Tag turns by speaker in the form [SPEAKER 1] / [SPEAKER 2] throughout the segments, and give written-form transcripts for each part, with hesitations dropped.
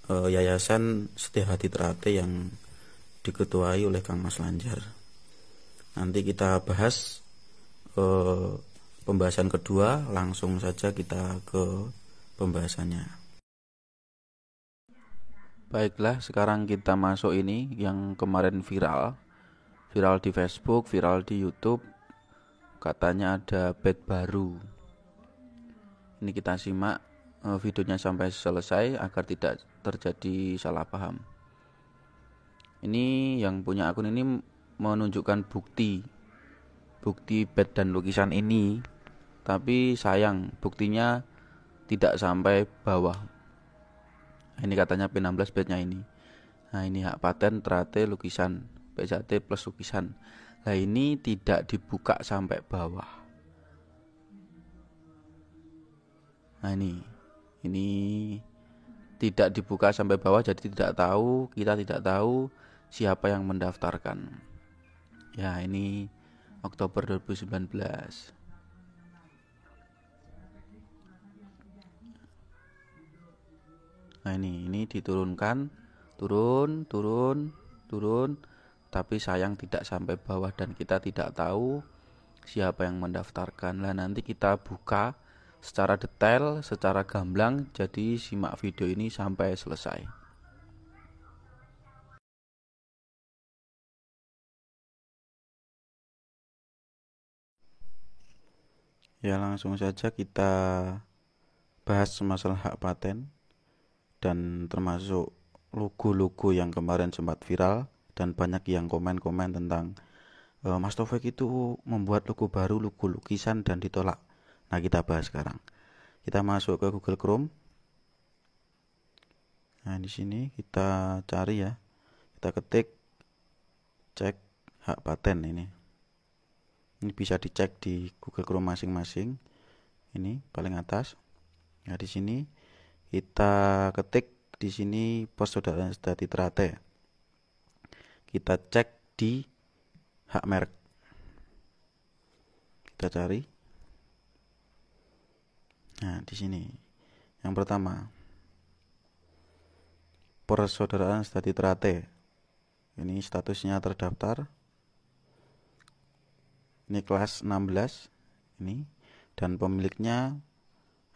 [SPEAKER 1] Yayasan Setia Hati Trate yang diketuai oleh Kang Mas Lanjar. Nanti kita bahas pembahasan kedua, langsung saja kita ke pembahasannya. Baiklah, sekarang kita masuk ini yang kemarin viral di Facebook, viral di YouTube. Katanya ada bed baru. Ini kita simak videonya sampai selesai agar tidak terjadi salah paham. Ini yang punya akun ini menunjukkan bukti bed dan lukisan ini, tapi sayang buktinya tidak sampai bawah. Ini katanya P16 bednya ini. Nah, ini hak paten Trate lukisan, PJT plus lukisan. Nah, ini tidak dibuka sampai bawah. Nah, ini tidak dibuka sampai bawah, jadi kita tidak tahu siapa yang mendaftarkan. Ya, ini Oktober 2019. Nah, ini diturunkan, turun, tapi sayang tidak sampai bawah dan kita tidak tahu siapa yang mendaftarkan. Nah, nanti kita buka secara detail, secara gamblang, jadi simak video ini sampai selesai. Ya, langsung saja kita bahas masalah hak paten dan termasuk logo-logo yang kemarin sempat viral dan banyak yang komen-komen tentang Mas Taufik itu membuat logo baru, logo lukisan dan ditolak. Nah, kita bahas sekarang. Kita masuk ke Google Chrome. Nah, di sini kita cari ya. Kita ketik cek hak paten ini. Ini bisa dicek di Google Chrome masing-masing. Ini paling atas. Nah, di sini kita ketik di sini Persaudaraan Setia Hati Trate. Kita cek di hak merek. Kita cari. Nah, di sini yang pertama Persaudaraan Setia Hati Trate. Ini statusnya terdaftar. Ini kelas 16 ini dan pemiliknya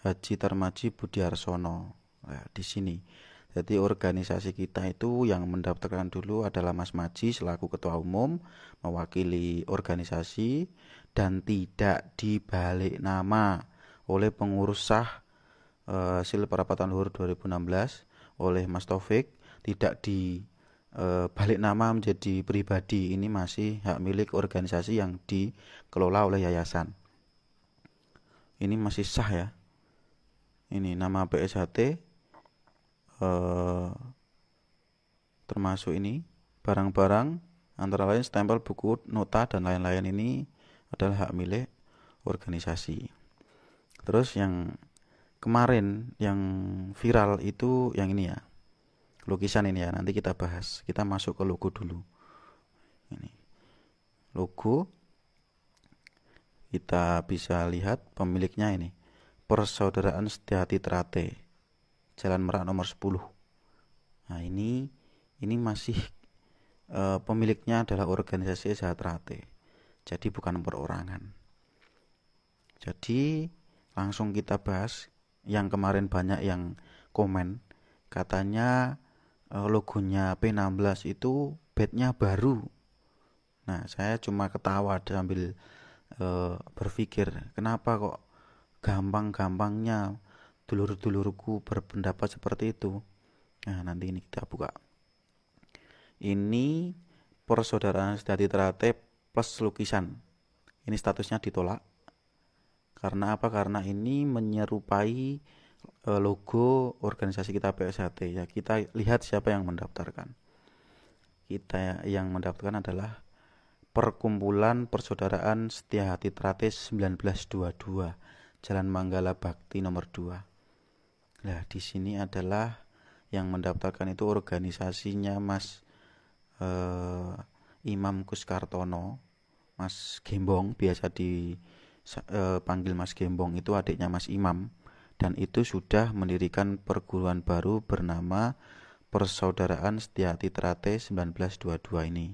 [SPEAKER 1] Haji Tarmaji Budiarsono. Nah, di sini. Jadi organisasi kita itu yang mendaftarkan dulu adalah Mas Maji selaku ketua umum mewakili organisasi dan tidak dibalik nama oleh pengurus sah Sil Perapatan Luhur 2016 oleh Mas Taufik, tidak di balik nama menjadi pribadi. Ini masih hak milik organisasi yang dikelola oleh yayasan. Ini masih sah ya. Ini nama PSHT termasuk ini barang-barang antara lain stempel, buku, nota dan lain-lain ini adalah hak milik organisasi. Terus yang kemarin yang viral itu yang ini ya, lukisan ini ya, nanti kita bahas. Kita masuk ke logo dulu. Ini logo, kita bisa lihat pemiliknya ini Persaudaraan Setia Hati Trate, Jalan Merak nomor 10. Nah, ini masih pemiliknya adalah organisasi Setia Hati Trate, jadi bukan perorangan. Jadi langsung kita bahas yang kemarin banyak yang komen katanya logonya P16 itu bednya baru. Nah, saya cuma ketawa sambil berpikir, kenapa kok gampang-gampangnya dulur-dulurku berpendapat seperti itu. Nah, nanti ini kita buka. Ini Persaudaraan Setia Hati Trate plus lukisan. Ini statusnya ditolak. Karena apa? Karena ini menyerupai logo organisasi kita PSHT ya. Kita lihat siapa yang mendaftarkan. Kita yang mendaftarkan adalah Perkumpulan Persaudaraan Setia Hati Trate 1922, Jalan Manggala Bakti nomor 2. Nah, di sini adalah yang mendaftarkan itu organisasinya Mas Imam Kuskartono, Mas Gembong, biasa dipanggil Mas Gembong, itu adiknya Mas Imam. dan itu sudah mendirikan perguruan baru bernama Persaudaraan Setyati Trate 1922 ini.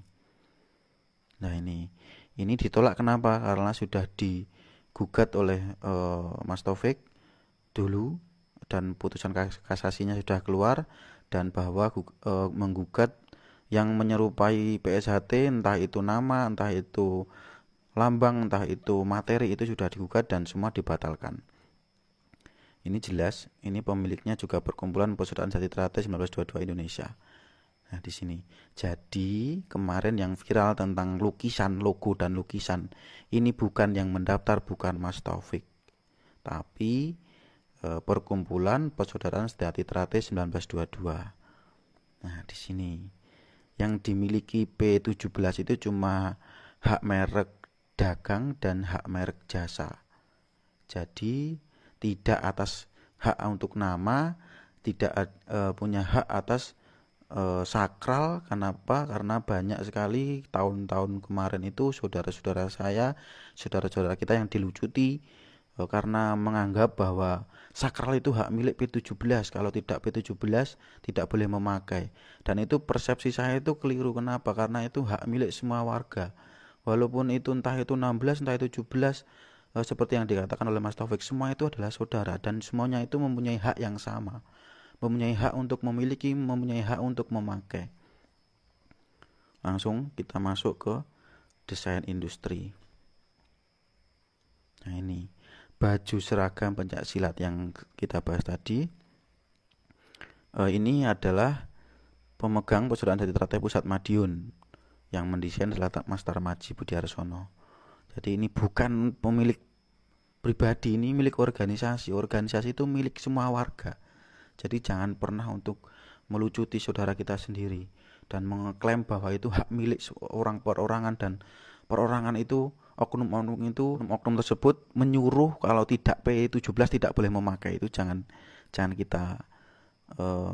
[SPEAKER 1] Nah, ini ditolak kenapa? Karena sudah digugat oleh Mas Taufik dulu dan putusan kasasinya sudah keluar, dan bahwa menggugat yang menyerupai PSHT, entah itu nama, entah itu lambang, entah itu materi, itu sudah digugat dan semua dibatalkan. Ini jelas, ini pemiliknya juga Perkumpulan Persaudaraan Setyati Trate 1922 Indonesia. Nah, di sini. Jadi, kemarin yang viral tentang lukisan, logo dan lukisan, ini bukan yang mendaftar, bukan Mas Taufik, tapi Perkumpulan Persaudaraan Setyati Trate 1922. Nah, di sini yang dimiliki P17 itu cuma hak merek dagang dan hak merek jasa. Jadi tidak atas hak untuk nama, tidak punya hak atas sakral. Kenapa? Karena banyak sekali tahun-tahun kemarin itu saudara-saudara saudara kita yang dilucuti karena menganggap bahwa sakral itu hak milik P17, kalau tidak P17 tidak boleh memakai. Dan itu persepsi saya itu keliru. Kenapa? Karena itu hak milik semua warga. Walaupun itu entah itu 16, entah itu 17, seperti yang dikatakan oleh Mas Taufik, semua itu adalah saudara dan semuanya itu mempunyai hak yang sama. Mempunyai hak untuk memiliki, mempunyai hak untuk memakai. Langsung kita masuk ke desain industri. Nah, ini baju seragam pencaksilat yang kita bahas tadi. Ini adalah pemegang Persaudaraan Setyati Trate Pusat Madiun, yang mendesain adalah Mas Tarmadji Budiarsono. Jadi ini bukan pemilik pribadi, ini milik organisasi. Organisasi itu milik semua warga. Jadi jangan pernah untuk melucuti saudara kita sendiri dan mengklaim bahwa itu hak milik orang perorangan, dan perorangan itu oknum tersebut menyuruh kalau tidak P17 tidak boleh memakai. Itu jangan kita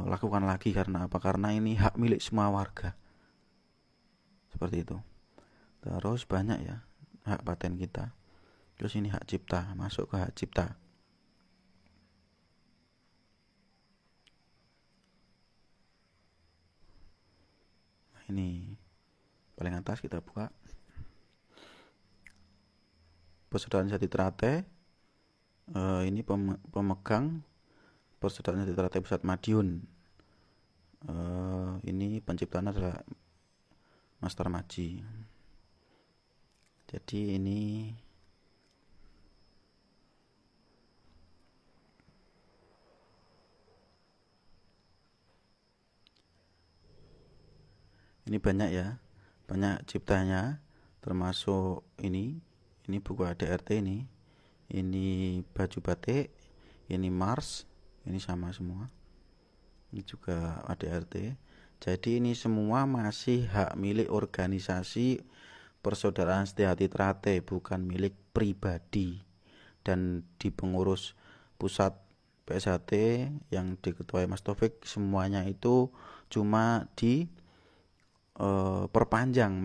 [SPEAKER 1] lakukan lagi. Karena apa? Karena ini hak milik semua warga. Seperti itu. Terus banyak ya hak paten kita. Terus ini hak cipta, masuk ke hak cipta. Nah, ini paling atas kita buka. Persaudaraan Setyati Trate, ini pemegang Persaudaraan Setyati Trate Pusat Madiun. Ini penciptanya adalah Mas Tarmadji. Jadi ini banyak ya, banyak ciptanya, termasuk ini buku ADRT, ini baju batik, ini Mars, ini sama semua, ini juga ADRT. Jadi ini semua masih hak milik organisasi Persaudaraan Setyati Trate, bukan milik pribadi. Dan di pengurus pusat PSHT yang diketuai Mas Taufik, semuanya itu cuma di perpanjang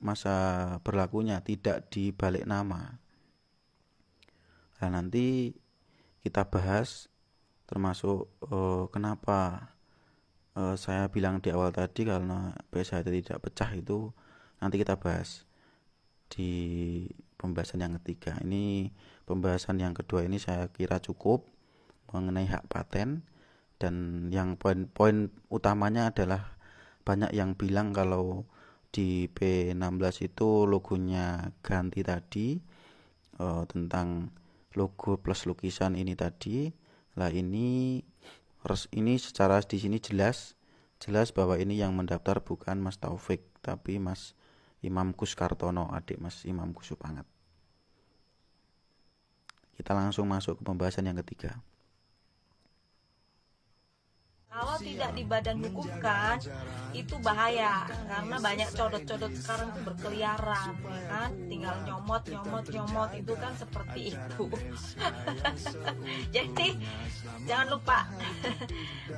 [SPEAKER 1] masa berlakunya, tidak dibalik nama. Nah, nanti kita bahas termasuk kenapa saya bilang di awal tadi karena PSHT tidak pecah, itu nanti kita bahas di pembahasan yang ketiga. Ini pembahasan yang kedua ini saya kira cukup mengenai hak paten, dan yang poin utamanya adalah banyak yang bilang kalau di P16 itu logonya ganti tadi, tentang logo plus lukisan ini tadi. Lah ini secara di sini jelas bahwa ini yang mendaftar bukan Mas Taufik, tapi Mas Imam Kuskartono, adik Mas Imam Kusupangat. Kita langsung masuk ke pembahasan yang ketiga.
[SPEAKER 2] Kalau tidak dibadan-hukumkan itu bahaya, karena banyak codot-codot sekarang tuh berkeliaran, ya kan? Tinggal nyomot itu kan seperti itu. Jadi jangan lupa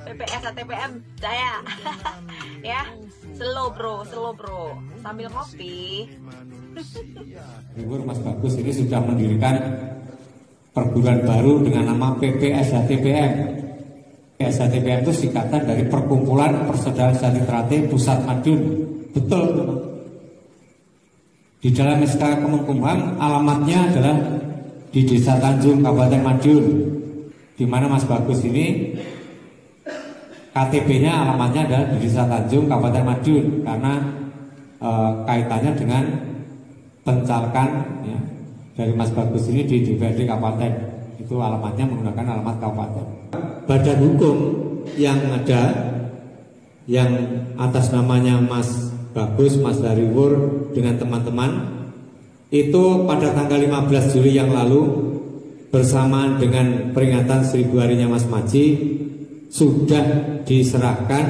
[SPEAKER 2] PPS ATPM saya ya, slow bro, sambil ngopi.
[SPEAKER 3] Mas Bagus ini sudah mendirikan perguruan baru dengan nama PPSHTPM. PPSHTPM itu singkatan dari Perkumpulan Persaudaraan Sejati Teratai Pusat Madiun. Betul, teman. Di dalam SK Kemenkumham alamatnya adalah di Desa Tanjung, Kabupaten Madiun, di mana Mas Bagus ini KTP-nya alamatnya adalah di Desa Tanjung, Kabupaten Madiun, karena kaitannya dengan pencalekan ya, dari Mas Bagus ini di DPRD Kabupaten. Itu alamatnya menggunakan alamat kabupaten. Badan hukum yang ada, yang atas namanya Mas Bagus, Mas Hariwur dengan teman-teman, itu pada tanggal 15 Juli yang lalu bersamaan dengan peringatan 1000 harinya Mas Maji sudah diserahkan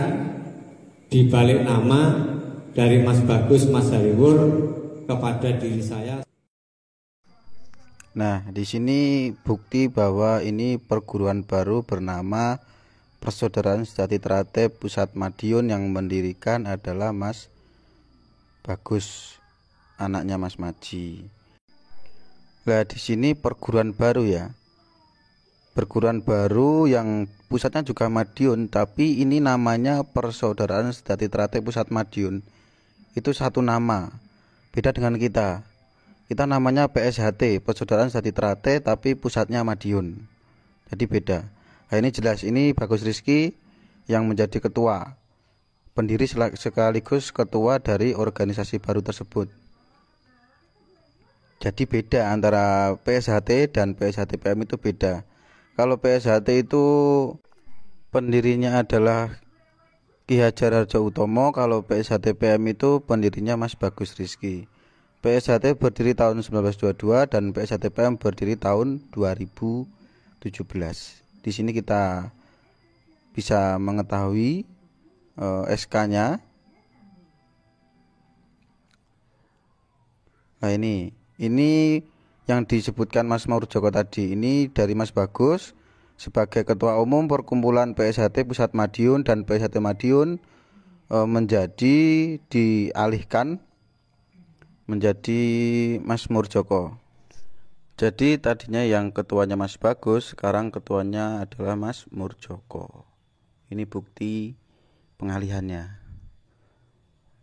[SPEAKER 3] di balik nama dari Mas Bagus, Mas Hariwur kepada diri saya.
[SPEAKER 1] Nah, di sini bukti bahwa ini perguruan baru bernama Persaudaraan Sejati Teratai Pusat Madiun yang mendirikan adalah Mas Bagus, anaknya Mas Maji. Nah, di sini perguruan baru ya. Perguruan baru yang pusatnya juga Madiun, tapi ini namanya Persaudaraan Sejati Teratai Pusat Madiun. Itu satu nama. Beda dengan kita. Kita namanya PSHT, Persaudaraan Sejati Teratai, tapi pusatnya Madiun. Jadi beda. Nah, ini jelas, ini Bagus Rizky yang menjadi ketua, pendiri sekaligus ketua dari organisasi baru tersebut. Jadi beda antara PSHT dan PSHTPM, itu beda. Kalau PSHT itu pendirinya adalah Ki Hajar Harjo Utomo, kalau PSHTPM itu pendirinya Mas Bagus Rizky. PSHT berdiri tahun 1922 dan PSHTPM berdiri tahun 2017. Di sini kita bisa mengetahui SK-nya. Nah, ini yang disebutkan Mas Maur Joko tadi, ini dari Mas Bagus sebagai Ketua Umum Perkumpulan PSHT Pusat Madiun, dan PSHT Madiun menjadi dialihkan menjadi Mas Maur Joko. Jadi tadinya yang ketuanya Mas Bagus, sekarang ketuanya adalah Mas Maur Joko. Ini bukti pengalihannya.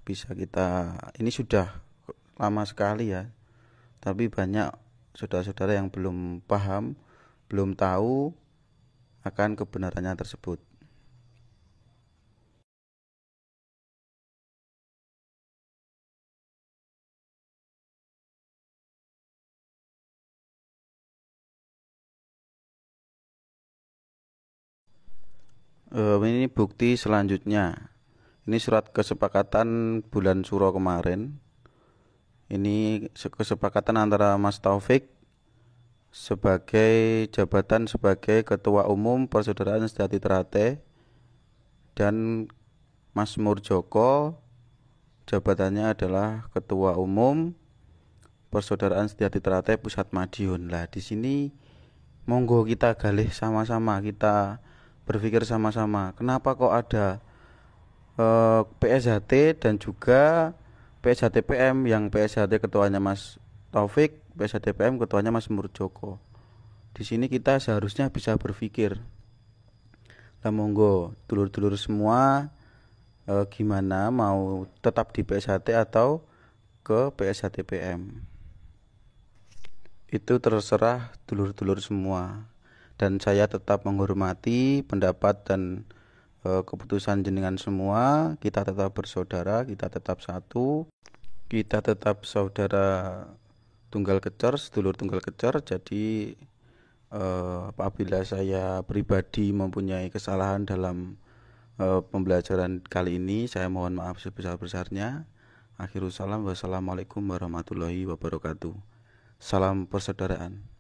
[SPEAKER 1] Bisa kita, ini sudah lama sekali ya, tapi banyak saudara-saudara yang belum paham, belum tahu akan kebenarannya tersebut. Ini bukti selanjutnya. Ini surat kesepakatan bulan Suro kemarin. Ini kesepakatan antara Mas Taufik sebagai jabatan sebagai Ketua Umum Persaudaraan Sejati Teratai, dan Mas Maur Joko jabatannya adalah Ketua Umum Persaudaraan Sejati Teratai Pusat Madiun. Lah, di sini monggo kita galih sama-sama, kita berpikir sama-sama, kenapa kok ada PSHT dan juga PSHTPM, yang PSHT ketuanya Mas Taufik, PSHTPM ketuanya Mas Maur Joko. Di sini kita seharusnya bisa berpikir. Lah, monggo dulur-dulur semua, gimana mau tetap di PSHT atau ke PSHTPM? Itu terserah dulur-dulur semua. Dan saya tetap menghormati pendapat dan keputusan jenengan semua. Kita tetap bersaudara, kita tetap satu, kita tetap saudara tunggal kecer, sedulur tunggal kecer. Jadi apabila saya pribadi mempunyai kesalahan dalam pembelajaran kali ini, saya mohon maaf sebesar-besarnya. Akhirul salam, wassalamualaikum warahmatullahi wabarakatuh. Salam persaudaraan.